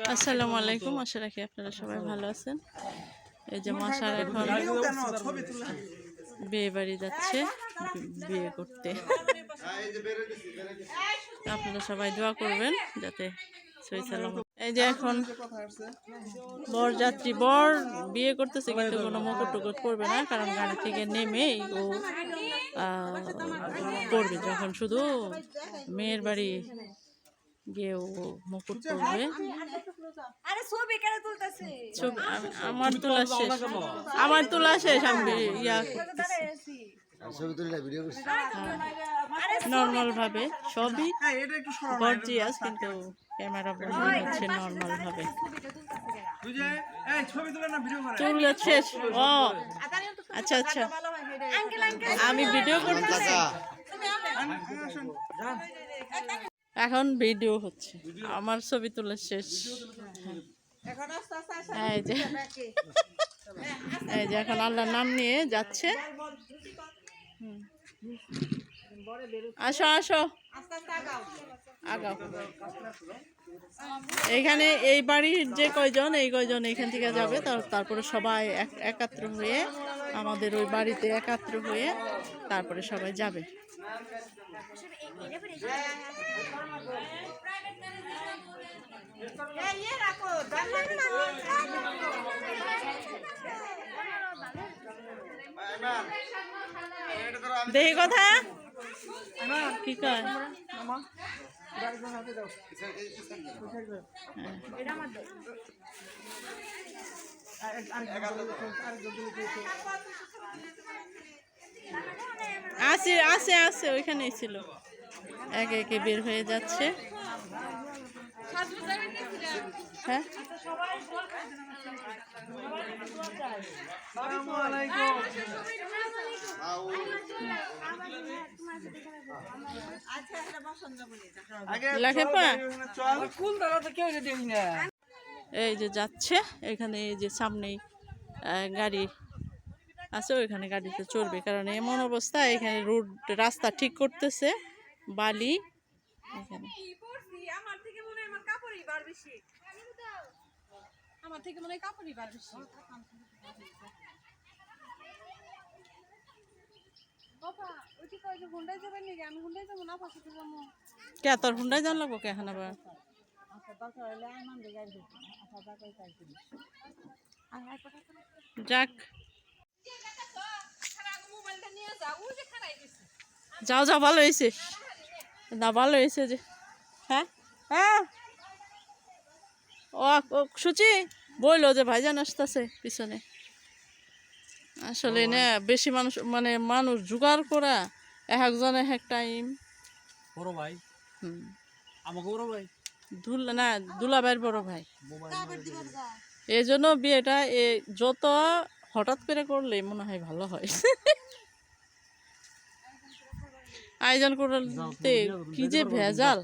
আসসালামু আলাইকুম, আশা রাখি আপনারা সবাই ভালো আছেন। এই যে মাসার এখন বিয়ে বাড়ি যাচ্ছে বিয়ে করতে। আপনারা সবাই দোয়া করবেন যাতে সহি সালামত। এই যে এখন বরযাত্রী বর বিয়ে করতেছে, কিন্তু কোনো মুকুট টুকুট করবে না, কারণ গাড়ি থেকে নেমে ও করবে যখন শুধু মেয়ের বাড়ি গিয়ে ও মুকুট করবে। আমার তোলা শেষ আমি নর্মাল ভাবে সবই গর্জিয়াস, কিন্তু ক্যামেরা বন্ধ হচ্ছে নর্মাল ভাবে। চুল শেষ? ও আচ্ছা আচ্ছা, আমি ভিডিও করতেছি, এখন ভিডিও হচ্ছে, আমার ছবি তোলা শেষ। এই যে এখন আল্লাহর নাম নিয়ে যাচ্ছে। আসো আসো আগাও। এইখানে এই বাড়ির যে কয়জন, এই কয়জন এখান থেকে যাবে, তারপরে সবাই একাত্র হয়ে আমাদের ওই বাড়িতে একাত্র হয়ে তারপরে সবাই যাবে। দেখি কথা কি কয়? আছে আছে আছে, ওইখানেই ছিল, একে একে বের হয়ে যাচ্ছে। হ্যাঁ এই যে যাচ্ছে, এখানে এই যে সামনেই গাড়ি আছে, ওইখানে গাড়িতে চড়বে, কারণ এমন অবস্থা এখানে রোড রাস্তা ঠিক করতেছে, বালি এখানে। কে তোর হুন্ডাই জান লাগবো কে এখন আবার? যাক যাও যাও, ভালো হয়েছে না, ভালো হয়েছে যে। হ্যাঁ হ্যাঁ ও সুচি বললো যে ভাইজান আসতেছে পিছনে। আসলে না বেশি মানুষ, মানে মানুষ জোগাড় করা একজন এক টাইম। বড় ভাই, আমাকে বড় ভাই না দুলাভাইয়ের বড় ভাই, এই জন্য বিয়েটা যত হঠাৎ করে করলে মনে হয় ভালো হয়। আয়োজন করতে কি যে ভেজাল।